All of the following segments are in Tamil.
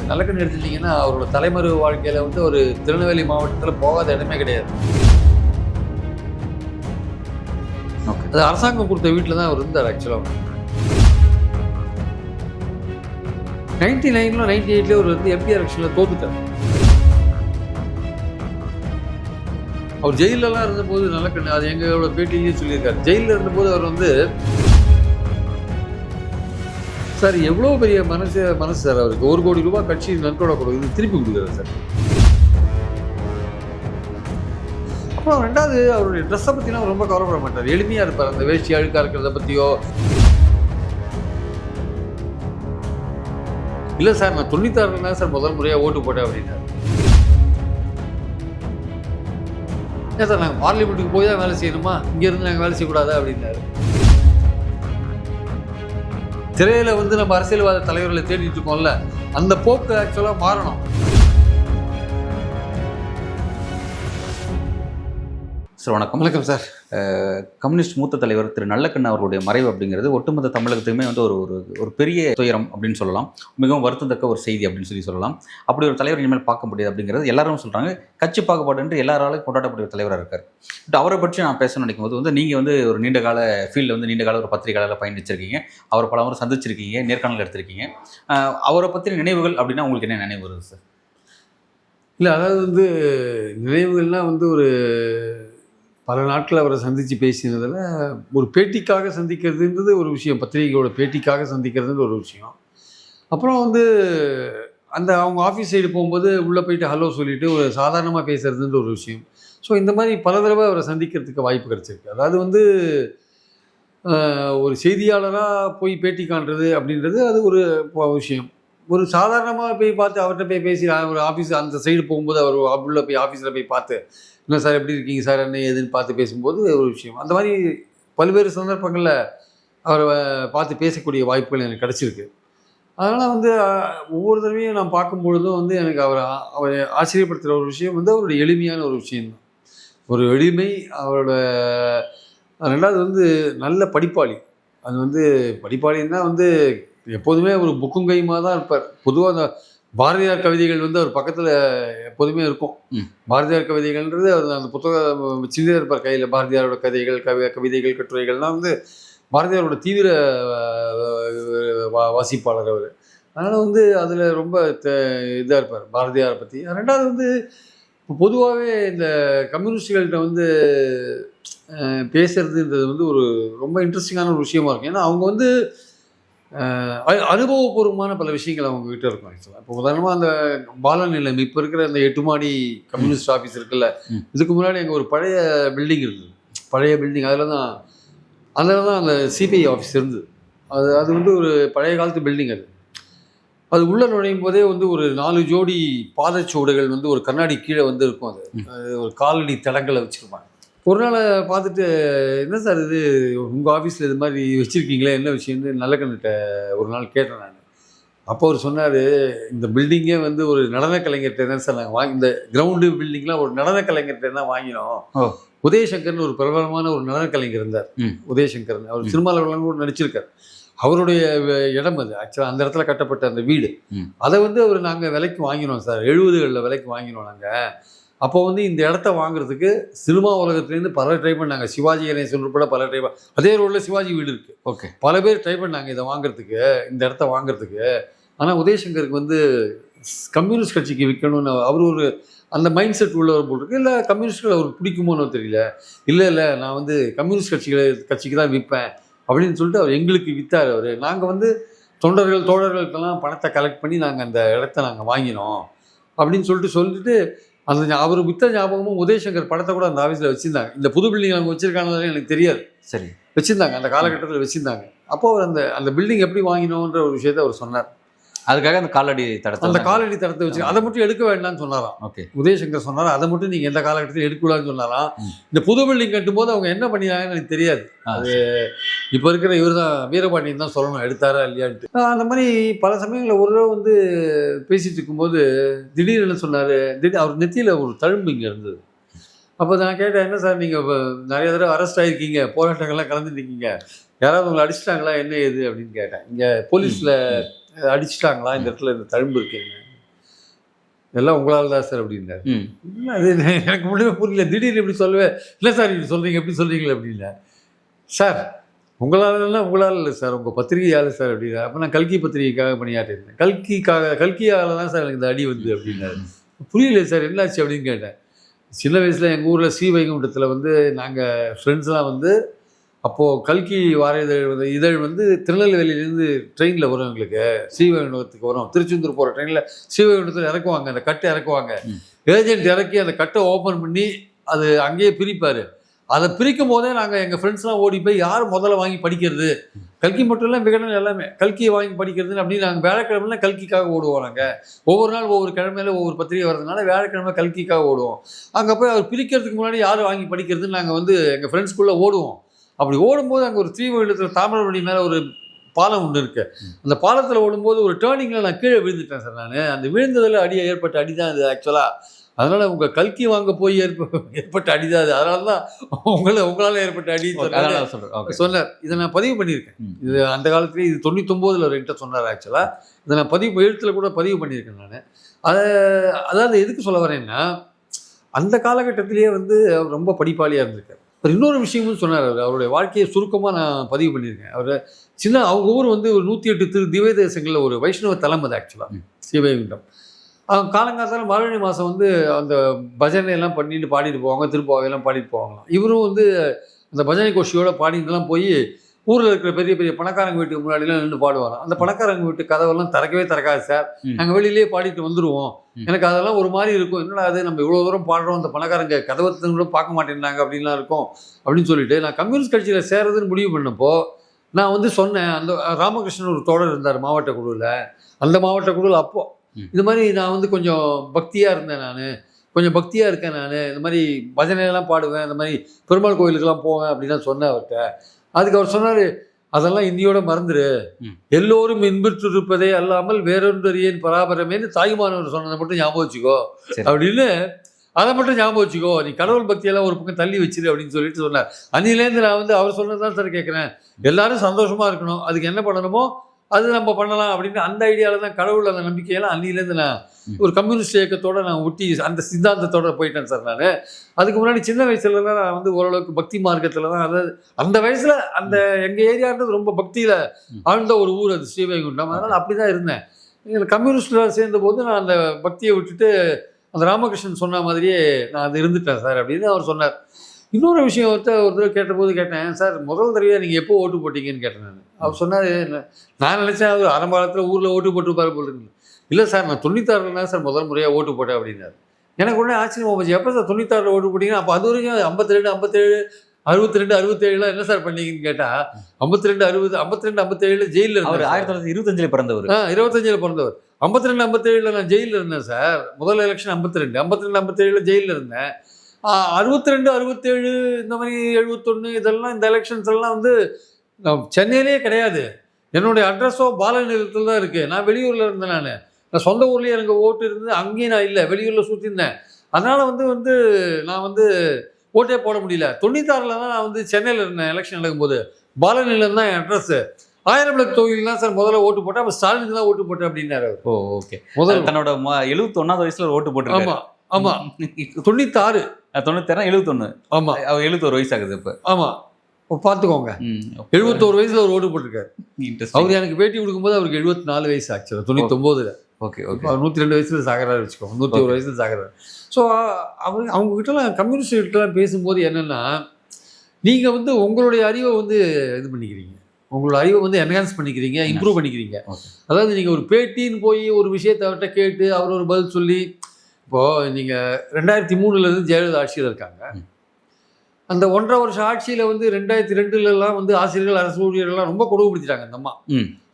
நல்லக்கண்ணு எடுத்துட்டீங்கன்னா அவரோட தலைமறை வாழ்க்கையில வந்து ஒரு திருநெல்வேலி மாவட்டத்தில் போகாத இடமே கிடையாது. அது அரசாங்கம் கொடுத்த வீட்டில் தான் அவர் இருந்தார். ஆக்சுவலாக 99ல 98ல அவர் வந்து எம்பி எலெக்ஷனில் தோத்துட்டார். அவர் ஜெயிலெலாம் இருந்தபோது நல்லக்கண்ணு அது எங்களோட பேட்டியிலேயே சொல்லியிருக்காரு. ஜெயிலில் இருந்தபோது அவர் வந்து சார் எவ்வளோ பெரிய மனசு சார் அவருக்கு. 1 கோடி ரூபாய் கட்சி நன்கொடை கொடுக்குது, திருப்பி கொடுக்குறாரு சார். அப்புறம் ரெண்டாவது அவருடைய ட்ரெஸ்ஸை பற்றிலாம் ரொம்ப கவலைப்பட மாட்டார். எளிமையாக இருப்பார். அந்த வேஷ்டி அழுக்காக இருக்கிறத பற்றியோ இல்லை சார் நான் 96 தான் சார் முதல் முறையாக ஓட்டு போட்டேன் அப்படின்னாரு. ஏன் சார் நாங்கள் பார்லிமெண்ட்டுக்கு போய் தான் வேலை செய்யணுமா, இங்கேருந்து நாங்கள் வேலை செய்யக்கூடாதா அப்படின்னாரு. திரையில் வந்து நம்ம அரசியல்வாத தலைவர்களை தேடிட்டு இருக்கோம்ல, அந்த போக்கு ஆக்சுவலாக மாறணும். சார் வணக்கம். வணக்கம் சார். கம்யூனிஸ்ட் மூத்த தலைவர் திரு நல்லக்கண்ணு அவர்களுடைய மறைவு அப்படிங்கிறது ஒட்டுமொத்த தமிழகத்துக்குமே வந்து ஒரு பெரிய துயரம் அப்படின்னு சொல்லலாம். மிகவும் வருத்தத்தக்க ஒரு செய்தி அப்படின்னு சொல்லலாம். அப்படி ஒரு தலைவர் இனிமேல் பார்க்க முடியாது அப்படிங்கிறது எல்லாரும் சொல்கிறாங்க. கட்சி பாகுபாடு என்று எல்லாராலும் கொண்டாடக்கூடிய ஒரு தலைவராக இருக்கார். பட் அவரை பற்றி நான் பேசணும்னு நினைக்கும் போது வந்து நீங்கள் வந்து ஒரு நீண்ட கால ஒரு பத்திரிகையாளர் பயணிச்சிருக்கீங்க. அவரை பல முறை சந்திச்சிருக்கீங்க, நேர்காணல் எடுத்திருக்கீங்க. அவரை பற்றின நினைவுகள் அப்படின்னா உங்களுக்கு என்ன நினைவு வருது சார்? இல்லை அதாவது வந்து நினைவுகள்லாம் வந்து ஒரு பல நாட்கள் அவரை சந்தித்து பேசினதில் ஒரு பேட்டிக்காக சந்திக்கிறதுன்றது ஒரு விஷயம், பத்திரிகையோட பேட்டிக்காக சந்திக்கிறதுன்ற ஒரு விஷயம். அப்புறம் வந்து அந்த அவங்க ஆஃபீஸ் சைடு போகும்போது உள்ளே போயிட்டு ஹலோ சொல்லிவிட்டு ஒரு சாதாரணமாக பேசுகிறதுன்ற ஒரு விஷயம். ஸோ இந்த மாதிரி பல தடவை அவரை சந்திக்கிறதுக்கு வாய்ப்பு கிடச்சிருக்கு. அதாவது வந்து ஒரு செய்தியாளராக போய் பேட்டி காண்றது அப்படின்றது அது ஒரு விஷயம். ஒரு சாதாரணமாக போய் பார்த்து அவர்கிட்ட போய் பேசி ஒரு ஆஃபீஸ் அந்த சைடு போகும்போது அவர் உள்ளே போய் ஆஃபீஸில் போய் பார்த்து என்ன சார் எப்படி இருக்கீங்க சார் என்ன ஏதுன்னு பார்த்து பேசும்போது ஒரு விஷயம். அந்த மாதிரி பல்வேறு சந்தர்ப்பங்களில் அவரை பார்த்து பேசக்கூடிய வாய்ப்புகள் எனக்கு கிடச்சிருக்கு. அதனால் வந்து ஒவ்வொரு தடவையும் நான் பார்க்கும்பொழுதும் வந்து எனக்கு அவரை ஆச்சரியப்படுத்துகிற ஒரு விஷயம் வந்து அவருடைய எளிமையான ஒரு விஷயம்தான். ஒரு எளிமை அவரோட. ரெண்டாவது வந்து நல்ல படிப்பாளி. அது வந்து படிப்பாளின்னா வந்து எப்போதுமே ஒரு புக்கும் கையுமாக தான் இருப்பார். பொதுவாக அந்த பாரதியார் கவிதைகள் வந்து அவர் பக்கத்தில் எப்போதுமே இருக்கும். பாரதியார் கவிதைகள்ன்றது அவர் அந்த புத்தகம் வச்சுட்டே இருப்பார் கையில். பாரதியாரோட கவிதைகள் கட்டுரைகள்லாம் வந்து பாரதியாரோட தீவிர வாசிப்பாளர் அவர். அதனால் வந்து அதில் ரொம்ப இதாக இருப்பார் பாரதியாரை பற்றி. ரெண்டாவது வந்து இப்போ பொதுவாகவே இந்த கம்யூனிஸ்டுகள்கிட்ட வந்து பேசுறதுன்றது வந்து ஒரு ரொம்ப இன்ட்ரெஸ்டிங்கான ஒரு விஷயமா இருக்கும். ஏன்னா அவங்க வந்து அனுபவபூர்வமான பல விஷயங்கள் அவங்ககிட்ட இருக்கும். ஆக்சுவலாக இப்போ உதாரணமாக அந்த பாலநிலையம் இப்போ இருக்கிற அந்த 8 மாடி கம்யூனிஸ்ட் ஆஃபீஸ் இருக்குல்ல, இதுக்கு முன்னாடி எங்கள் ஒரு பழைய பில்டிங் இருந்தது. பழைய பில்டிங் அதில் தான் அந்த சிபிஐ ஆஃபீஸ் இருந்தது. அது வந்து ஒரு பழைய காலத்து பில்டிங். அது உள்ளே நுழையும் போதே வந்து ஒரு 4 ஜோடி பாதச்சுவடுகள் வந்து ஒரு கண்ணாடி கீழே வந்து இருக்கும். அது ஒரு காலடி தடங்களை வச்சுருப்பாங்க. ஒரு நாள் பார்த்துட்டு என்ன சார் இது உங்கள் ஆஃபீஸில் இது மாதிரி வச்சுருக்கீங்களே என்ன விஷயம்னு நல்லக்கண்ணுகிட்ட ஒரு நாள் கேட்டேன் நான். அப்போ அவர் சொன்னார், இந்த பில்டிங்கே வந்து ஒரு நடன கலைஞர்கிட்ட தான் சார் நாங்கள் இந்த கிரவுண்டு பில்டிங்லாம் ஒரு நடன கலைஞர்கிட்ட தான் வாங்கினோம். உதயசங்கர்னு ஒரு பிரபலமான ஒரு நடன கலைஞர் இருந்தார். உதயசங்கர்னு அவர் சினிமாவில் கூட நடிச்சிருக்கார். அவருடைய இடம் அது. ஆக்சுவலாக அந்த இடத்துல கட்டப்பட்ட அந்த வீடு அதை வந்து நாங்கள் விலைக்கு வாங்கினோம் சார். 70களில் விலைக்கு வாங்கினோம் நாங்கள். அப்போ வந்து இந்த இடத்த வாங்குறதுக்கு சினிமா உலகத்துலேருந்து பல ட்ரை பண்ணாங்க. சிவாஜி கணேசன் உட்பட பல ட்ரை அதே ரோடில் சிவாஜி வீடு இருக்குது. ஓகே, பல பேர் ட்ரை பண்ணாங்க இதை வாங்குறதுக்கு, இந்த இடத்த வாங்குறதுக்கு. ஆனால் உதயசங்கருக்கு வந்து கம்யூனிஸ்ட் கட்சிக்கு விற்கணும்னு அவர் ஒரு அந்த மைண்ட் செட் உள்ளவர் போல் இருக்கு. இல்லை கம்யூனிஸ்ட்கள் அவருக்கு பிடிக்குமோன்னு தெரியல. இல்லை நான் வந்து கம்யூனிஸ்ட் கட்சிக்கு தான் விற்பேன் அப்படின்னு சொல்லிட்டு அவர் எங்களுக்கு விற்றார். அவர் நாங்கள் வந்து தோழர்களுக்கெல்லாம் பணத்தை கலெக்ட் பண்ணி நாங்கள் அந்த இடத்த நாங்கள் வாங்கினோம் அப்படின்னு சொல்லிட்டு அந்த அவர் வித்த ஞாபகமும் உதயசங்கர் படத்தை கூட அந்த ஆஃபீஸில் வச்சுருந்தாங்க. இந்த புது பில்டிங் அவங்க வச்சுருக்காங்கன்னு எனக்கு தெரியாது. சரி, வச்சுருந்தாங்க, அந்த காலகட்டத்தில் வச்சுருந்தாங்க. அப்போ அவர் அந்த பில்டிங் எப்படி வாங்கினோன்ற ஒரு விஷயத்தை அவர் சொன்னார். அதுக்காக அந்த காலடி தடத்தை வச்சு அதை மட்டும் எடுக்க வேண்டாம்னு சொன்னாராம். ஓகே, உதயசங்கர் சொன்னார் அதை மட்டும் நீங்கள் எந்த காலகட்டத்தில் எடுக்கக்கூடாதுன்னு சொன்னாராம். இந்த புது பில்டிங் கட்டும்போது அவங்க என்ன பண்ணினாங்கன்னு எனக்கு தெரியாது. அது இப்போ இருக்கிற இவர் தான் வீரபாண்டியன் தான் சொல்லணும் எடுத்தாரா இல்லையான்ட்டு. அந்த மாதிரி பல சமயங்களில் ஒரு தடவை வந்து பேசிகிட்டு இருக்கும்போது திடீர்னு சொன்னார், அவர் நெத்தியில் ஒரு தழும்பு இங்கே இருந்தது. அப்போ நான் கேட்டேன், என்ன சார் நீங்கள் நிறைய தடவை அரெஸ்ட் ஆகிருக்கீங்க, போராட்டங்கள்லாம் கலந்துருக்கீங்க, யாராவது உங்களை அடிச்சிட்டாங்களா என்ன ஏது அப்படின்னு கேட்டேன். இங்கே போலீஸில் அடிச்சிட்டாங்களா, இந்த இடத்துல இந்த தழும்பு இருக்குங்க, எல்லாம் உங்களால் தான் சார் அப்படின்னாரு. இல்லை அது எனக்கு முன்னே புரியல, திடீர்னு எப்படி சொல்லுவேன், இல்லை சார் இப்படி சொல்கிறீங்க எப்படி சொல்கிறீங்களே அப்படின்னா, சார் உங்களாலலாம் உங்களால் இல்லை சார், உங்கள் பத்திரிகையால் சார் அப்படின்னா. அப்போ நான் கல்கி பத்திரிகைக்காக பணியாற்றிருந்தேன், கல்கியால் தான் சார் எனக்கு இந்த அடி வந்து அப்படின்னாரு. புரியல சார் என்னாச்சு அப்படின்னு கேட்டேன். சின்ன வயசில் எங்கள் ஊரில் ஸ்ரீவைகுண்டத்தில் வந்து நாங்கள் ஃப்ரெண்ட்ஸ்லாம் வந்து அப்போது கல்கி வார இதழ் வந்து திருநெல்வேலியிலேருந்து ட்ரெயினில் வரும், எங்களுக்கு ஸ்ரீவைகுண்டத்துக்கு வரும், திருச்செந்தூர் போகிற ட்ரெயினில் ஸ்ரீவைகுண்டத்தில் இறக்குவாங்க, அந்த கட்டை இறக்குவாங்க, ஏஜென்ட் இறக்கி அந்த கட்டை ஓப்பன் பண்ணி அது அங்கேயே பிரிப்பார். அதை பிரிக்கும் போதே நாங்கள் எங்கள் ஃப்ரெண்ட்ஸ்லாம் ஓடி போய் யார் முதல்ல வாங்கி படிக்கிறது, கல்கி மட்டும் இல்லை விகடன் எல்லாமே கல்கியை வாங்கி படிக்கிறதுன்னு அப்படின்னு நாங்கள் வேலைக்கிழமைலாம் கல்கிக்காக ஓடுவோம். நாங்கள் ஒவ்வொரு நாள் ஒவ்வொரு கிழமையில ஒவ்வொரு பத்திரிகை வரதுனால வேலைக்கிழமை கல்கிக்காக ஓடுவோம். அங்கே போய் அவர் பிரிக்கிறதுக்கு முன்னாடி யார் வாங்கி படிக்கிறதுன்னு நாங்கள் வந்து எங்கள் ஃப்ரெண்ட்ஸ்குள்ளே ஓடுவோம். அப்படி ஓடும்போது அங்கே ஒரு ஸ்ரீவைகுண்டத்தில் தாமிரபரணி மேலே ஒரு பாலம் ஒன்று இருக்குது. அந்த பாலத்தில் ஓடும்போது ஒரு டேர்னிங்கில் நான் கீழே விழுந்துட்டேன் சார். நான் அந்த விழுந்ததில் ஏற்பட்ட அடி தான் இது ஆக்சுவலாக. அதனால் உங்கள் கல்கி வாங்க போய் ஏற்பட்ட அடி தான் அது. அதனால தான் உங்களால் ஏற்பட்ட அடின்னு சொன்னார். இதை நான் பதிவு பண்ணியிருக்கேன். இது அந்த காலத்துலேயே இது 99 ஒரு என்கிட்ட சொன்னார் ஆக்சுவலாக. இதை நான் எழுத்தில் கூட பதிவு பண்ணியிருக்கேன் நான். அதாவது எதுக்கு சொல்ல வரேன்னா, அந்த காலகட்டத்திலேயே வந்து அவர் ரொம்ப படிப்பாளியாக இருந்திருக்கார். அவர் இன்னொரு விஷயமும் சொன்னார். அவருடைய வாழ்க்கையை சுருக்கமாக நான் பதிவு பண்ணியிருக்கேன். அவர் அவங்க ஊர் வந்து ஒரு 108 திவ்ய தேசங்களில் ஒரு வைஷ்ணவ தலம் அது ஆக்சுவலாக ஸ்ரீவைகுண்டம். அவங்க காலங்காலத்தால் மார்கழி மாதம் வந்து அந்த பஜனையெல்லாம் பண்ணிட்டு பாடிட்டு போவாங்க, திருப்பாவையெல்லாம் பாடிட்டு போவாங்களாம். இவரும் வந்து அந்த பஜனை கோஷியோட பாடிட்டுலாம் போய் ஊரில் இருக்கிற பெரிய பெரிய பணக்காரங்க வீட்டுக்கு முன்னாடிலாம் நின்று பாடுவாராம். அந்த பணக்காரங்க வீட்டு கதவெல்லாம் திறக்காது சார், நாங்கள் வெளியிலேயே பாடிட்டு வந்துடுவோம். எனக்கு அதெல்லாம் ஒரு மாதிரி இருக்கும், என்னடா அது நம்ம இவ்வளோ தூரம் பாடுறோம், அந்த பணக்காரங்க கதவத்தை கூட பார்க்க மாட்டேன்னாங்க அப்படின்லாம் இருக்கும் அப்படின்னு சொல்லிட்டு நான் கம்யூனிஸ்ட் கட்சியில் சேரதுன்னு முடிவு பண்ணப்போ நான் வந்து சொன்னேன். அந்த ராமகிருஷ்ணன் ஒரு தோழர் இருந்தார் மாவட்ட குழுவில். அந்த மாவட்ட குழுவில் அப்போது இது மாதிரி நான் வந்து கொஞ்சம் பக்தியாக இருந்தேன், கொஞ்சம் பக்தியாக இருக்கேன், இந்த மாதிரி பஜனையெல்லாம் பாடுவேன், இந்த மாதிரி பெருமாள் கோயிலுக்கெல்லாம் போவேன் அப்படின்லாம் சொன்னேன் அவர்கிட்ட. அதுக்கு அவர் சொன்னார், அதெல்லாம் இந்தியோட மறந்துடு, எல்லோரும் இன்புற்று இருப்பதே அல்லாமல் வேறொன்றறியேன் பராபரமேன்னு தாய்மானவர் சொன்னதை மட்டும் ஞாபகம் வச்சுக்கோ அப்படின்னு, அதை மட்டும் ஞாபகம் வச்சுக்கோ, நீ கடவுள் பக்தியெல்லாம் ஒரு பக்கம் தள்ளி வச்சிரு அப்படின்னு சொல்லிட்டு சொன்னார். அன்னிலேருந்து நான் வந்து அவர் சொன்னதான் சார் கேட்குறேன், எல்லாரும் சந்தோஷமாக இருக்கணும், அதுக்கு என்ன பண்ணணுமோ அது நம்ம பண்ணலாம் அப்படின்னு அந்த ஐடியாவில் தான், கடவுள் அந்த நம்பிக்கையெல்லாம் அன்னிலேருந்து நான் ஒரு கம்யூனிஸ்ட் இயக்கத்தோடு நான் ஒட்டி அந்த சித்தாந்தத்தோடு போயிட்டேன் சார். நான் அதுக்கு முன்னாடி சின்ன வயசுல தான் நான் வந்து ஓரளவுக்கு பக்தி மார்க்கத்தில் தான், அதாவது அந்த வயசில் அந்த எங்கள் ஏரியான்றது ரொம்ப பக்தியில் ஆழ்ந்த ஒரு ஊர் அது ஸ்ரீவைகுண்டம். அதனால் அப்படி தான் இருந்தேன். எங்களுக்கு கம்யூனிஸ்டில் சேர்ந்தபோது நான் அந்த பக்தியை விட்டுட்டு அந்த ராமகிருஷ்ணன் சொன்ன மாதிரியே நான் அது இருந்துட்டேன் சார் அப்படின்னு அவர் சொன்னார். இன்னொரு விஷயம் ஒரு தடவை கேட்டபோது கேட்டேன், சார் முதல் தடவையாக நீங்கள் எப்போ ஓட்டு போட்டீங்கன்னு கேட்டேன் நான். அவர் சொன்னார், நான் நினச்சேன் அவர் ஆரம்ப காலத்தில் ஊரில் ஓட்டு போட்டுருப்பாரு போல இருக்கு. இல்லை சார் நான் 96 தான் சார் முதல் முறையாக ஓட்டு போட்டேன் அப்படின்னாரு. எனக்கு உடனே ஆச்சரியம் போச்சு, எப்போ சார் 96 ஓட்டு போட்டிங்கன்னா, அப்போ அது வரைக்கும் 52, 57, 62, 67 என்ன சார் பண்ணீங்கன்னு கேட்டால் 52, 60, 52, 57 ஜெயிலில் இருந்தார். 1925 பிறந்தவர். 25 பிறந்தவர். 52, 57 நான் ஜெயிலில் இருந்தேன் சார். முதல் எலெக்ஷன் 52, 57 ஜெயிலில் இருந்தேன். 62, 67 இந்த மாதிரி 71 இதெல்லாம் இந்த எலெக்ஷன்ஸ் எல்லாம் வந்து நான் சென்னையிலே கிடையாது. என்னுடைய அட்ரஸோ பாலநிலையத்தில் தான் இருக்குது. நான் வெளியூரில் இருந்தேன். நான் சொந்த ஊர்லேயே எனக்கு ஓட்டு இருந்தது, அங்கேயும் நான் இல்லை, வெளியூரில் சுற்றிருந்தேன். அதனால் வந்து நான் வந்து ஓட்டே போட முடியல. 96 தான் நான் வந்து சென்னையில் இருந்தேன். எலெக்ஷன் நடக்கும்போது பாலநிலையம் தான் என் அட்ரஸ்ஸு. 1000 விளக்கு தொகுதியில் தான் சார் முதல்ல ஓட்டு போட்டேன். அப்போ ஸ்டாலினுக்கு தான் ஓட்டு போட்டேன் அப்படின்னாரு. ஓ ஓகே. முதல்ல தன்னோட 71வது வயசில் ஓட்டு போட்டு. ஆமாம் 96 71. ஆமாம், அவர் 71 வயசு ஆகுது இப்போ. ஆமாம், பார்த்துக்கோங்க. 71 வயசில் அவர் ஓட்டு போட்டிருக்காரு. அவர் எனக்கு பேட்டி கொடுக்கும்போது அவருக்கு 74 வயசு ஆச்சு. 99. Okay okay. அவர் 102 வயசில் சாகிறாரு வச்சுக்கோங்க, 101 வயசில் சாகிறாரு. ஸோ அவங்ககிட்டலாம் கம்யூனிஸ்ட்கிட்டலாம் பேசும்போது என்னென்னா, நீங்கள் வந்து உங்களுடைய அறிவை வந்து இது பண்ணிக்கிறீங்க, உங்களோட அறிவை வந்து என்ஹான்ஸ் பண்ணிக்கிறீங்க, இம்ப்ரூவ் பண்ணிக்கிறீங்க. அதாவது நீங்கள் ஒரு பேட்டின்னு போய் ஒரு விஷயத்தை அவர்கிட்ட கேட்டு அவர் ஒரு பதில் சொல்லி, இப்போது நீங்கள் 2003 ஜெயலலிதா ஆட்சியில் இருக்காங்க. அந்த 1.5 வருஷம் ஆட்சியில் வந்து 2002 வந்து ஆசிரியர்கள் அரசு ஊழியர்கள்லாம் ரொம்ப கொடுமைப்படுத்திட்டாங்க அந்த அம்மா.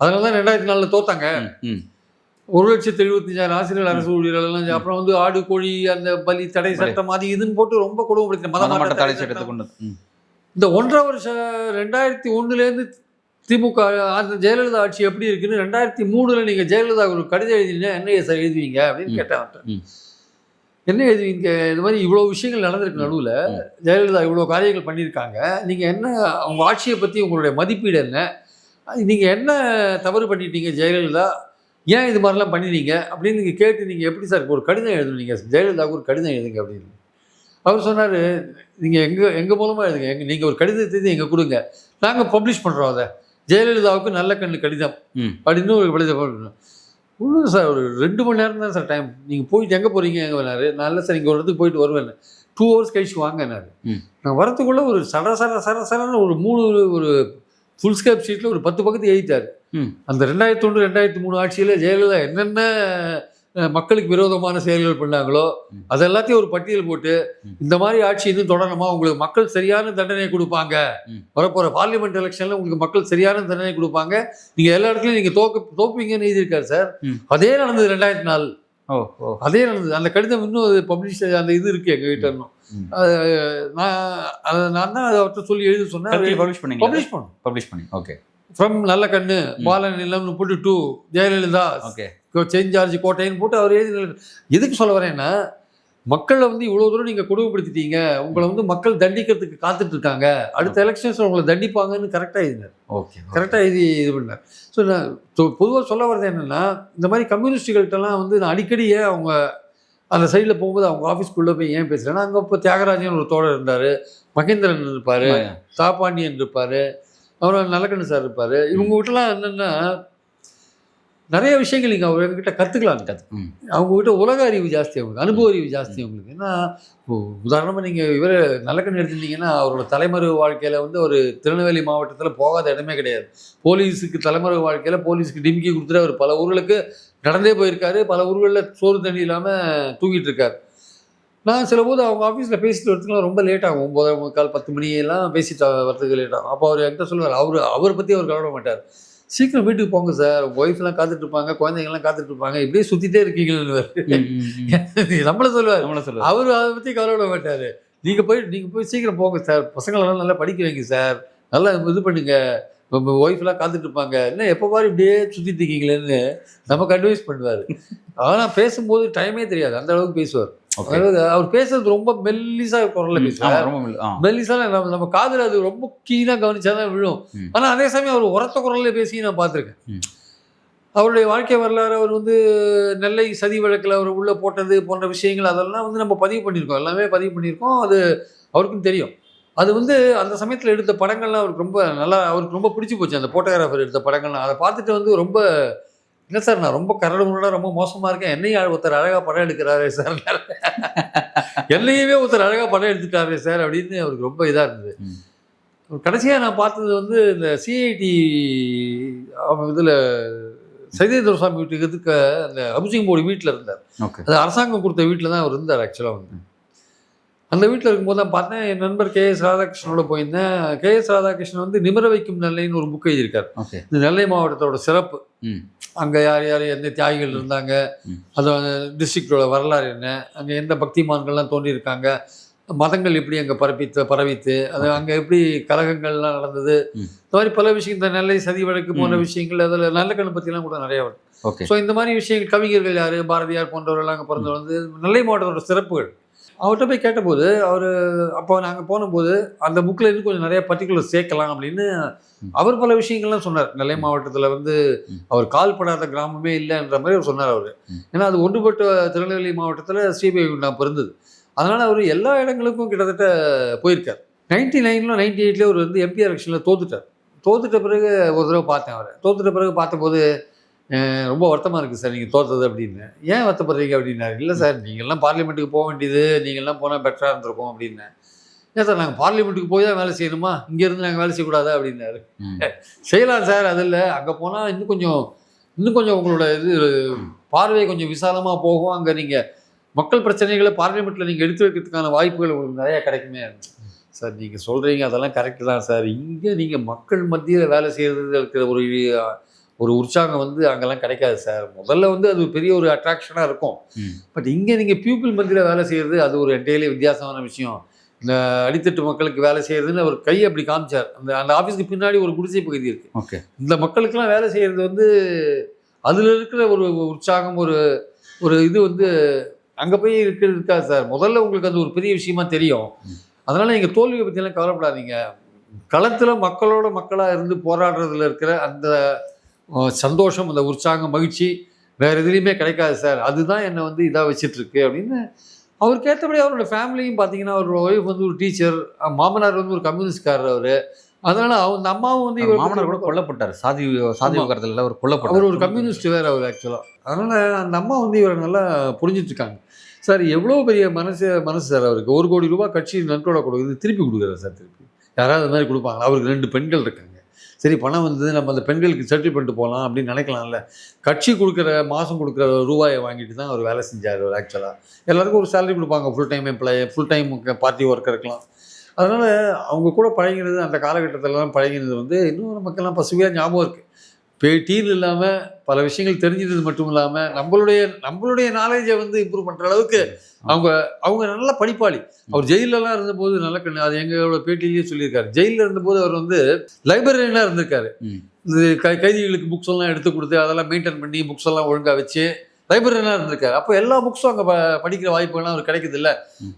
அதனால தான் 2004 தோத்தாங்க. 1,75,000 ஆசிரியர்கள் அரசு ஊழியர்கள் எல்லாம். அப்புறம் வந்து ஆடு கோழி அந்த பலி தடை சட்டம் அது இதுன்னு போட்டு ரொம்ப கொடுமைப்படுத்திட்டாங்க. மதமாட்ட தடை சட்டத்தை கொண்டு இந்த 1.5 வருஷம் 2001 திமுக அந்த ஜெயலலிதா ஆட்சி எப்படி இருக்குன்னு 2003 நீங்கள் ஜெயலலிதா ஒரு கடிதம் எழுதினீங்கன்னா என்ன சார் எழுதுவீங்க அப்படின்னு கேட்டேன். என்ன எழுதுவீங்க? இந்த மாதிரி இவ்வளோ விஷயங்கள் நடந்திருக்கு நடுவில். ஜெயலலிதா இவ்வளோ காரியங்கள் பண்ணியிருக்காங்க. நீங்கள் என்ன அவங்க ஆட்சியை பற்றி உங்களுடைய மதிப்பீடு என்ன? நீங்கள் என்ன தவறு பண்ணிட்டீங்க ஜெயலலிதா? ஏன் இது மாதிரிலாம் பண்ணினீங்க அப்படின்னு நீங்கள் கேட்டு நீங்கள் எப்படி சார் ஒரு கடிதம் எழுதுனீங்க? ஜெயலலிதாவுக்கு ஒரு கடிதம் எழுதுங்க அப்படின்னு. அவர் சொன்னார், நீங்கள் எங்கள் மூலமாக எழுதுங்க, நீங்கள் ஒரு கடிதத்தை எங்கே கொடுங்க, நாங்கள் பப்ளிஷ் பண்ணுறோம் அதை. ஜெயலலிதாவுக்கு நல்ல கண்ணு கடிதம் அப்படின்னு ஒரு கடிதம் பண்ணணும். ஒன்றும் சார் ஒரு 2 மணி நேரம் தான் சார் டைம். நீங்கள் போயிட்டு எங்கே போகிறீங்க எங்கே வேணாரு? நான் இல்லை சார் இங்கே ஒரு இடத்துக்கு போயிட்டு வருவேன். 2 ஹவர்ஸ் கழிச்சு வாங்கினார். நான் வரத்துக்குள்ளே ஒரு சரன்னு ஒரு ஃபுல் ஸ்கேப் ஷீட்டில் ஒரு 10 பக்கத்து எழுதிட்டார். அந்த 2001 2003 ஆட்சியில் ஜெயலலிதா என்னென்ன மக்களுக்கு விரோதமான செயல்கள் பண்ணாங்களோ அது எல்லாத்தையும் ஒரு பட்டியல் போட்டு, இந்த மாதிரி ஆட்சி இன்னும் தொடரணுமா, உங்களுக்கு மக்கள் சரியான தண்டனை கொடுப்பாங்க, வரப்போகிற பார்லிமெண்ட் எலெக்ஷனில் உங்களுக்கு மக்கள் சரியான தண்டனை கொடுப்பாங்க, நீங்கள் எல்லா இடத்துலையும் நீங்கள் தோப்பீங்கன்னு எழுதியிருக்காரு சார். அதே நடந்தது 2004. அதே நடந்தது. அந்த கடிதம் இன்னும் அது பப்ளிஷ் அந்த இது இருக்குது எங்ககிட்ட இன்னும். நான் தான் அதை அவர்கிட்ட சொல்லி எழுத சொன்னேன். பப்ளிஷ் பண்ணி ஓகே. ஃப்ரம் நல்ல கண்ணு பாலன் இல்லம்னு போட்டு 2 ஜெயலலிதா செயின்ட் ஜார்ஜ் கோட்டைன்னு போட்டு அவர் எழுதி. எதுக்கு சொல்ல வரேன்னா, மக்களை வந்து இவ்வளோ தூரம் நீங்கள் கொடுமைப்படுத்திட்டீங்க, உங்களை வந்து மக்கள் தண்டிக்கிறதுக்கு காத்துட்டு இருக்காங்க, அடுத்த எலெக்ஷன்ஸில் உங்களை தண்டிப்பாங்கன்னு கரெக்டாக எழுதினார். கரெக்டாக எழுதி இது பண்ணார். ஸோ நான் பொதுவாக சொல்ல வர்றது என்னென்னா, இந்த மாதிரி கம்யூனிஸ்டுகள்கிட்டலாம் வந்து நான் அடிக்கடி ஏன் அவங்க அந்த சைடில் போகும்போது அவங்க ஆஃபீஸ்க்குள்ளே போய் ஏன் பேசுகிறேன்னா, அங்கே இப்போ தியாகராஜன் ஒரு தோழர் இருந்தார், மகேந்திரன் இருப்பார், தாப்பாண்டியன் இருப்பார், அப்புறம் நல்லக்கண்ணு சார் இருப்பார். இவங்க வீட்டெலாம் என்னென்னா நிறைய விஷயங்கள் நீங்கள் அவங்ககிட்ட கற்றுக்கலாம். அவங்ககிட்ட உலக அறிவு ஜாஸ்தி, அவங்களுக்கு அனுபவ அறிவு ஜாஸ்தி அவங்களுக்கு. ஏன்னா உதாரணமாக நீங்கள் இவர் நல்லக்கண்ணு எடுத்துட்டிங்கன்னா, அவரோட தலைமறைவு வாழ்க்கையில் வந்து ஒரு திருநெல்வேலி மாவட்டத்தில் போகாத இடமே கிடையாது. போலீஸுக்கு தலைமறைவு வாழ்க்கையில் போலீஸுக்கு டிமிக்கி கொடுத்துட்டு அவர் பல ஊர்களுக்கு நடந்தே போயிருக்காரு, பல ஊர்களில் சோறு தண்ணி இல்லாமல் தூங்கிட்டு இருக்கார். நான் சில போது அவங்க ஆஃபீஸில் பேசிட்டு வரதுக்குலாம் ரொம்ப லேட் ஆகும். 9:45 10 மணியெல்லாம் பேசிட்டு வரதுக்கு லேட் ஆகும். அப்போ அவர் என்கிட்ட சொல்லுவார், அவரை பற்றி அவர் கவலை மாட்டார். சீக்கிரம் வீட்டுக்கு போங்க சார், ஒய்ஃப்லாம் காத்துட்டு இருப்பாங்க, குழந்தைங்கள்லாம் காத்துட்டு இருப்பாங்க, இப்படியே சுற்றிட்டே இருக்கீங்கன்னு நம்மளை சொல்லுவார். அவர் அதை பற்றி கவலைப்பட மாட்டார். நீங்கள் போய் சீக்கிரம் போங்க சார், பசங்களெல்லாம் நல்லா படிக்க வைங்க சார், நல்லா இது பண்ணுங்க, ஒய்ஃப்லாம் காத்துட்டு இருப்பாங்க, என்ன எப்போ பாரு இப்படியே சுற்றிட்டு இருக்கீங்களேன்னு நமக்கு அட்வைஸ் பண்ணுவார். ஆனால் பேசும்போது டைமே தெரியாது, அந்த அளவுக்கு பேசுவார். அதாவது அவர் பேசுறது ரொம்ப மெல்லிசா குரல்ல பேசுவார். மெல்லிசா நம்ம காதுல அது ரொம்ப கீழா கவனிச்சாதான் விழும். ஆனா அதே சமயம் அவர் உரத்த குரல்ல பேசி நான் பார்த்துருக்கேன். அவருடைய வாழ்க்கை வரலாறு, அவர் வந்து நெல்லை சதி வழக்கில் அவர் உள்ள போட்டது போன்ற விஷயங்கள் அதெல்லாம் வந்து நம்ம பதிவு பண்ணியிருக்கோம், எல்லாமே பதிவு பண்ணியிருக்கோம். அது அவருக்கும் தெரியும். அது வந்து அந்த சமயத்தில் எடுத்த படங்கள்லாம் அவருக்கு ரொம்ப நல்லா, அவருக்கு ரொம்ப பிடிச்சி போச்சு அந்த போட்டோகிராஃபர் எடுத்த படங்கள்லாம். அதை பார்த்துட்டு வந்து ரொம்ப, இல்லை சார் நான் ரொம்ப கரடு முரடாக ரொம்ப மோசமாக இருக்கேன், என்னையும் ஒருத்தர் அழகாக படம் எடுக்கிறாரே சார், என்னையுமே ஒருத்தர் அழகாக படம் எடுத்துட்டாரே சார் அப்படின்னு அவருக்கு ரொம்ப இதாக இருந்தது. கடைசியாக நான் பார்த்தது வந்து இந்த சிஐடி அவங்க இதில் சைதேந்திர சுவாமி வீட்டுக்கு எதுக்கு அந்த ஹவுசிங் போர்டு வீட்டில் இருந்தார். அது அரசாங்கம் கொடுத்த வீட்டில் தான் அவர் இருந்தார் ஆக்சுவலாக. வந்து அந்த வீட்டில் இருக்கும்போது தான் பார்த்தேன், என் நண்பர் KS ராதாகிருஷ்ணனோட போயிருந்தேன். KS ராதாகிருஷ்ணன் வந்து நிமிர வைக்கும் நெல்லைன்னு ஒரு புக் எழுதியிருக்கார். இந்த நெல்லை மாவட்டத்தோட சிறப்பு, அங்கே யார் யார் எந்த தியாகிகள் இருந்தாங்க, அது டிஸ்ட்ரிக்டோட வரலாறு என்ன, அங்கே எந்த பக்திமான்கள்லாம் தோன்றியிருக்காங்க, மதங்கள் எப்படி அங்கே பரவித்து அது அங்கே எப்படி கலகங்கள்லாம் நடந்தது, இந்த மாதிரி பல விஷயம், இந்த நெல்லை சதி வழக்கு போன்ற விஷயங்கள், அதில் நல்லக்கண்ணு பற்றிலாம் கூட நிறையா வரும். ஸோ இந்த மாதிரி விஷயங்கள், கவிஞர்கள் யார், பாரதியார் போன்றவர்கள்லாம் அங்கே பிறந்து வந்து நெல்லை மாவட்டத்தோட சிறப்புகள். அவர்கிட்ட போய் கேட்டபோது அவர், அப்போ நாங்கள் போனபோது அந்த புக்கில் இருந்து கொஞ்சம் நிறைய பர்டிகுலர் சேர்க்கலாம் அப்படின்னு அவர் பல விஷயங்கள்லாம் சொன்னார். நெல்லை மாவட்டத்தில் வந்து அவர் கால்படாத கிராமமே இல்லைன்ற மாதிரி அவர் சொன்னார் அவர். ஏன்னா அது ஒன்றுபட்ட திருநெல்வேலி மாவட்டத்தில் ஸ்ரீபெருங்குன்றம் பிறந்தது. அதனால் அவர் எல்லா இடங்களுக்கும் கிட்டத்தட்ட போயிருக்கார். 99ல 98ல அவர் வந்து MP எலெக்ஷனில் தோத்துட்ட பிறகு ஒரு தடவை பார்த்தேன் அவரை. தோத்துட்ட பிறகு பார்த்தபோது ரொம்ப வருத்தமாக இருக்குது சார் நீங்கள் தோற்றது அப்படின்னு. ஏன் வருத்தப்படுறீங்க அப்படின்னாரு. இல்லை சார் நீங்கள்லாம் பார்லிமெண்ட்டுக்கு போக வேண்டியது, நீங்கள்லாம் போனால் பெட்டராக இருந்திருக்கும் அப்படின்னேன். ஏன் சார் நாங்கள் பார்லிமெண்ட்டுக்கு போய் தான் வேலை செய்யணுமா, இங்கேருந்து நாங்கள் வேலை செய்யக்கூடாதா அப்படின்னாரு. செய்யலாம் சார், அது இல்லை, அங்கே போனால் இன்னும் கொஞ்சம் உங்களோட இது பார்வை கொஞ்சம் விசாலமாக போகும், அங்கே நீங்கள் மக்கள் பிரச்சனைகளை பார்லிமெண்ட்டில் நீங்கள் எடுத்து வைக்கிறதுக்கான வாய்ப்புகள் உங்களுக்கு நிறையா கிடைக்குமே. சார் நீங்கள் சொல்கிறீங்க அதெல்லாம் கரெக்டு தான் சார், இங்கே நீங்கள் மக்கள் மத்தியில் வேலை செய்கிறது இருக்கிற ஒரு உற்சாகம் வந்து அங்கெல்லாம் கிடைக்காது சார். முதல்ல வந்து அது பெரிய ஒரு அட்ராக்ஷனாக இருக்கும், பட் இங்கே நீங்கள் பீப்புள் மத்தியில் வேலை செய்கிறது அது ஒரு என்டையர்லி வித்தியாசமான விஷயம். இந்த அடித்தட்டு மக்களுக்கு வேலை செய்கிறதுன்னு ஒரு கை அப்படி காமிச்சார். அந்த ஆஃபீஸ்க்கு பின்னாடி ஒரு குடிசை பகுதி இருக்குது. இந்த மக்களுக்கெல்லாம் வேலை செய்கிறது வந்து அதில் இருக்கிற ஒரு உற்சாகம், ஒரு இது வந்து அங்கே போய் இருக்காது சார். முதல்ல உங்களுக்கு அது ஒரு பெரிய விஷயமா தெரியும். அதனால் நீங்கள் தோல்வியை பற்றியெல்லாம் கவலைப்படாதீங்க. களத்தில் மக்களோட மக்களாக இருந்து போராடுறதுல இருக்கிற அந்த சந்தோஷம், அந்த உற்சாகம், மகிழ்ச்சி வேறு எதுலேயுமே கிடைக்காது சார். அதுதான் என்னை வந்து இதாக வச்சிட்ருக்கு அப்படின்னு அவருக்கு ஏற்றபடி அவரோட ஃபேமிலியும் பார்த்தீங்கன்னா, அவரோட ஒய்ஃப் வந்து ஒரு டீச்சர், மாமனார் வந்து ஒரு கம்யூனிஸ்ட்காரர் அவர். அதனால் அந்த அம்மாவும் வந்து இவர் மாமனார் கூட கொல்லப்பட்டார். சாதி விவகாரத்தில் அவர் கொல்லப்பட்டார். அவர் ஒரு கம்யூனிஸ்ட் வேறு அவர் ஆக்சுவலாக. அதனால் அந்த அம்மா வந்து இவரை நல்லா புரிஞ்சிட்ருக்காங்க. சார் எவ்வளோ பெரிய மனசு சார் அவருக்கு. 1 கோடி ரூபாய் கட்சி நன்கொடை கொடுக்குது, திருப்பி கொடுக்குறாரு சார். திருப்பி யாராவது அது மாதிரி கொடுப்பாங்க? அவருக்கு 2 பெண்கள் இருக்காங்க. சரி, பணம் வந்தது, நம்ம அந்த பெண்களுக்கு செட்டில் பண்ணிட்டு போகலாம் அப்படின்னு நினைக்கலாம்ல. கட்சி கொடுக்குற மாதம் கொடுக்குற ரூபாயை வாங்கிட்டு தான் அவர் வேலை செஞ்சார். அவர் ஆக்சுவலாக எல்லாருக்கும் ஒரு சேலரி கொடுப்பாங்க, full time employee, full time party worker இருக்கலாம். அதனால் அவங்க கூட பழகினது, அந்த காலகட்டத்திலலாம் பழகினது வந்து இன்னும் நமக்கெல்லாம் பசுமையாக ஞாபகம் இருக்குது. பேட்டின்னு இல்லாமல் பல விஷயங்கள் தெரிஞ்சது மட்டும் இல்லாமல் நம்மளுடைய நாலேஜை வந்து இம்ப்ரூவ் பண்ணுற அளவுக்கு அவங்க நல்ல படிப்பாளி. அவர் ஜெயிலெலாம் இருந்தபோது நல்ல கண்ணு, அது எங்களோட பேட்டிலேயே சொல்லியிருக்காரு. ஜெயிலில் இருந்தபோது அவர் வந்து லைப்ரரியனாக இருந்திருக்காரு. இந்த கைதிகளுக்கு புக்ஸ் எல்லாம் எடுத்து கொடுத்து அதெல்லாம் மெயின்டைன் பண்ணி புக்ஸ் எல்லாம் ஒழுங்காக வச்சு லைப்ரரியனாக இருந்திருக்காரு. அப்போ எல்லா புக்ஸும் அங்கே படிக்கிற வாய்ப்புகள்லாம் அவர் கிடைக்குது இல்லை.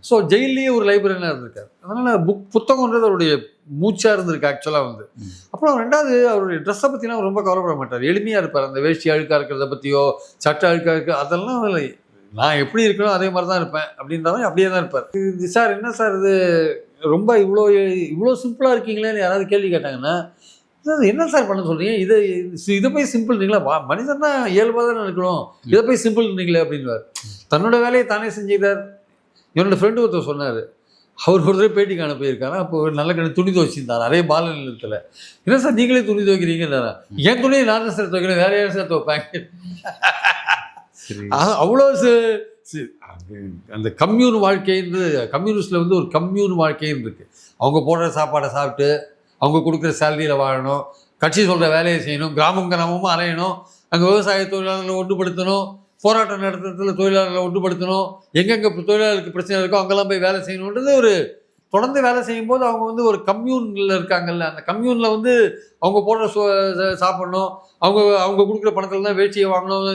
ஸோ ஜெயிலேயே ஒரு லைப்ரரியனாக இருந்திருக்காரு. அதனால் புத்தகம்ன்றது அவருடைய மூச்சாக இருந்திருக்கு ஆக்சுவலாக வந்து. அப்புறம் 2வது அவருடைய ட்ரெஸ்ஸை பற்றிலாம் ரொம்ப கவலைப்பட மாட்டார். எளிமையாக இருப்பார். அந்த வேஷ்டி அழுக்காக இருக்கிறத பற்றியோ, சட்டை அழுக்காக இருக்குது, அதெல்லாம் இல்லை. நான் எப்படி இருக்கணும் அதே மாதிரி தான் இருப்பேன் அப்படின்றவன் அப்படியே தான் இருப்பார். இது சார் என்ன சார் இது ரொம்ப இவ்வளோ சிம்பிளாக இருக்கீங்களேன்னு யாராவது கேள்வி கேட்டாங்கன்னா, என்ன சார் பண்ண சொல்கிறீங்க, இதை போய் சிம்பிள் நீங்களா, மனிதன் தான் இயல்பாக தான் இருக்கணும், இதை போய் சிம்பிள் நீங்களே அப்படின்வார். தன்னோட வேலையை தானே செஞ்சுக்கிறார். என்னோடய ஃப்ரெண்டு ஒருத்தர் சொன்னார், அவர் ஒரு தடவை பேட்டி காண போயிருக்காரு. அப்போ நல்ல கண்ணு துணி துவைச்சிருந்தார் நிறைய பால நிலத்தில். என்ன சார் நீங்களே துணி துவைக்கிறீங்கன்னா, என் துணியை நான் தான் சார் துவைக்கிறேன், வேற யாரும் சார் துவைப்பாங்க. அவ்வளோ அந்த கம்யூன் வாழ்க்கைன்றது, கம்யூனிஸ்டில் வந்து ஒரு கம்யூன் வாழ்க்கைன்னு இருக்குது. அவங்க போடுற சாப்பாடை சாப்பிட்டு அவங்க கொடுக்குற சேலரியில் வாழணும், கட்சி சொல்கிற வேலையை செய்யணும், கிராமமாக அலையணும், அங்கே விவசாய தொழிலாளர்களை ஒன்றுபடுத்தணும், போராட்டம் நடத்துறதுல தொழிலாளர்களை ஒன்றுபடுத்தணும், எங்கெங்கே தொழிலாளருக்கு பிரச்சனை இருக்கோ அங்கெல்லாம் போய் வேலை செய்யணுன்றது ஒரு தொடர்ந்து வேலை செய்யும்போது அவங்க வந்து ஒரு கம்யூனில் இருக்காங்கல்ல. அந்த கம்யூனில் வந்து அவங்க போடுற சாப்பிடணும், அவங்க கொடுக்குற பணத்தில் தான் வேஷ்டியை வாங்கணும்,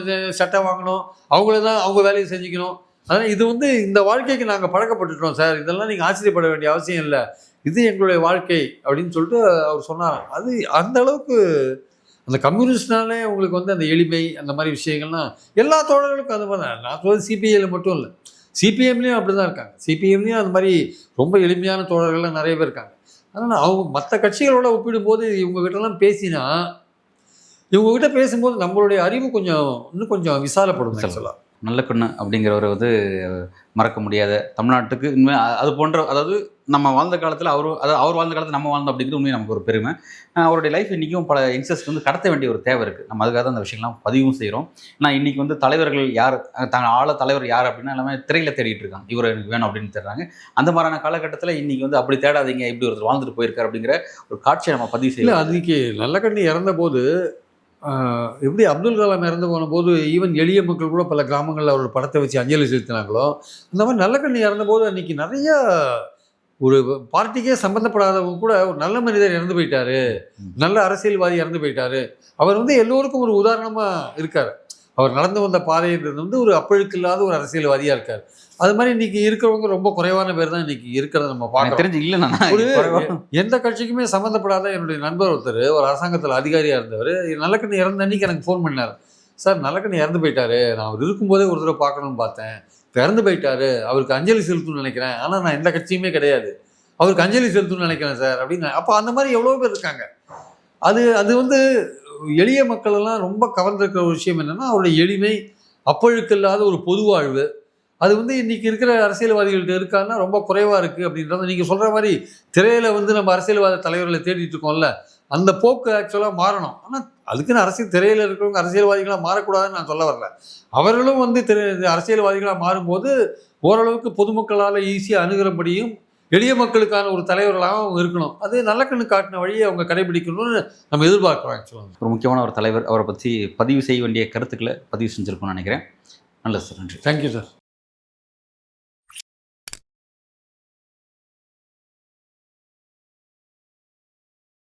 சட்டை வாங்கணும், அவங்க வேலையை செஞ்சுக்கணும். அதனால் இது வந்து இந்த வாழ்க்கைக்கு நாங்கள் பழக்கப்பட்டுட்டோம் சார், இதெல்லாம் நீங்கள் ஆச்சரியப்பட வேண்டிய அவசியம் இல்லை, இது எங்களுடைய வாழ்க்கை அப்படின்னு சொல்லிட்டு அவர் சொன்னார். அது அந்த அளவுக்கு அந்த கம்யூனிஸ்ட்னாலே உங்களுக்கு வந்து அந்த எளிமை, அந்த மாதிரி விஷயங்கள்லாம் எல்லா தோழர்களுக்கும் அது மாதிரி தான். நான் சொல்வது சிபிஐயில் மட்டும் இல்லை, சிபிஎம்லேயும் அப்படி தான் இருக்காங்க. சிபிஎம்லேயும் அது மாதிரி ரொம்ப எளிமையான தோழர்கள்லாம் நிறைய பேர் இருக்காங்க. அதனால் அவங்க மற்ற கட்சிகளோட ஒப்பிடும்போது இவங்ககிட்டலாம் பேசினா, இவங்ககிட்ட பேசும்போது நம்மளுடைய அறிவு இன்னும் கொஞ்சம் விசாலப்படும். சொல்லலாம் நல்லக்கண்ணு அப்படிங்கிறவர் வந்து மறக்க முடியாத தமிழ்நாட்டுக்கு உண்மையாக அது போன்ற, அதாவது நம்ம வாழ்ந்த காலத்தில் அவர் வாழ்ந்த காலத்தில் நம்ம வாழ்ந்தோம் அப்படிங்கிறது உண்மையாக நமக்கு ஒரு பெருமை. அவருடைய லைஃப் இன்றைக்கும் பல யங்ஸ்டர்ஸ்க்கு வந்து கடத்த வேண்டிய ஒரு தேவை இருக்குது. நம்ம அதுக்காக தான் அந்த விஷயங்கள்லாம் பதிவும் செய்கிறோம். ஆனால் இன்றைக்கி வந்து தலைவர்கள் யார், தலைவர் யார் அப்படின்னா எல்லாமே திரையில் தேடிட்டு இருக்காங்க, இவர் எனக்கு வேணும் அப்படின்னு தேடுறாங்க. அந்த மாதிரியான காலகட்டத்தில் இன்றைக்கி வந்து அப்படி தேடாதீங்க, இப்படி ஒருத்தர் வாழ்ந்துட்டு போயிருக்காரு அப்படிங்கிற ஒரு காட்சியை நம்ம பதிவு செய்யலாம். அதுக்கு நல்லக்கண்ணு இறந்த போது எப்படி அப்துல் கலாம் இறந்து போன போது ஈவன் எளிய மக்கள் கூட பல கிராமங்களில் அவரோட படத்தை வச்சு அஞ்சலி செலுத்தினாங்களோ, அந்த மாதிரி நல்லக்கண்ணு இறந்தபோது அன்றைக்கி நிறைய ஒரு பார்ட்டிக்கே சம்மந்தப்படாதவங்க கூட ஒரு நல்ல மனிதர் இறந்து போயிட்டாரு, நல்ல அரசியல்வாதி இறந்து போயிட்டாரு, அவர் வந்து எல்லோருக்கும் ஒரு உதாரணமாக இருக்கார். அவர் நடந்து வந்த பாதைன்றது வந்து ஒரு அப்பழுக்கு இல்லாத ஒரு அரசியல்வாதியாக இருக்கார். அது மாதிரி இன்னைக்கு இருக்கிறவங்க ரொம்ப குறைவான பேர் தான் இன்னைக்கு இருக்கிறத நம்ம பார்க்க தெரிஞ்சு இல்லை. ஒரு எந்த கட்சிக்குமே சம்மந்தப்படாத என்னுடைய நண்பர் ஒருத்தர் ஒரு அரசாங்கத்தில் அதிகாரியாக இருந்தவர் நல்லக்கண்ணு இறந்த அன்னைக்கு எனக்கு ஃபோன் பண்ணார். சார் நல்லக்கண்ணு இறந்து போயிட்டாரு, நான் அவர் இருக்கும்போதே ஒரு தடவை பார்க்கணும்னு பார்த்தேன், இப்போ இறந்து போயிட்டாரு, அவருக்கு அஞ்சலி செலுத்தணும்னு நினைக்கிறேன், ஆனால் நான் எந்த கட்சியுமே கிடையாது, அவருக்கு அஞ்சலி செலுத்தணும்னு நினைக்கிறேன் சார் அப்படின்னு. அப்போ அந்த மாதிரி எவ்வளோ பேர் இருக்காங்க. அது வந்து எளிய மக்களெல்லாம் ரொம்ப கவர்ந்திருக்கிற ஒரு விஷயம் என்னென்னா அவருடைய எளிமை, அப்பழுக்கு இல்லாத ஒரு பொது வாழ்வு. அது வந்து இன்றைக்கி இருக்கிற அரசியல்வாதிகள்கிட்ட இருக்கான்னா ரொம்ப குறைவாக இருக்குது அப்படின்றத நீங்கள் சொல்கிற மாதிரி திரையில் வந்து நம்ம அரசியல்வாத தலைவர்களை தேடிட்டு இருக்கோம்ல, அந்த போக்கு ஆக்சுவலாக மாறணும். ஆனால் அதுக்குன்னு திரையில் இருக்கிறவங்க அரசியல்வாதிகளாக மாறக்கூடாதுன்னு நான் சொல்ல வரல. அவர்களும் வந்து அரசியல்வாதிகளாக மாறும்போது ஓரளவுக்கு பொதுமக்களால் ஈஸியாக அணுகிறபடியும் எளிய மக்களுக்கான ஒரு தலைவர்களாக அவங்க இருக்கணும். அது நல்லக்கண்ணு காட்டின வழியை அவங்க கடைபிடிக்கணும்னு நம்ம எதிர்பார்க்குறோம். ஆக்சுவலாக ஒரு முக்கியமான ஒரு தலைவர், அவரை பற்றி பதிவு செய்ய வேண்டிய கருத்துக்களை பதிவு செஞ்சுருக்கோம்னு நினைக்கிறேன். நல்லது சார், நன்றி. Thank you sir.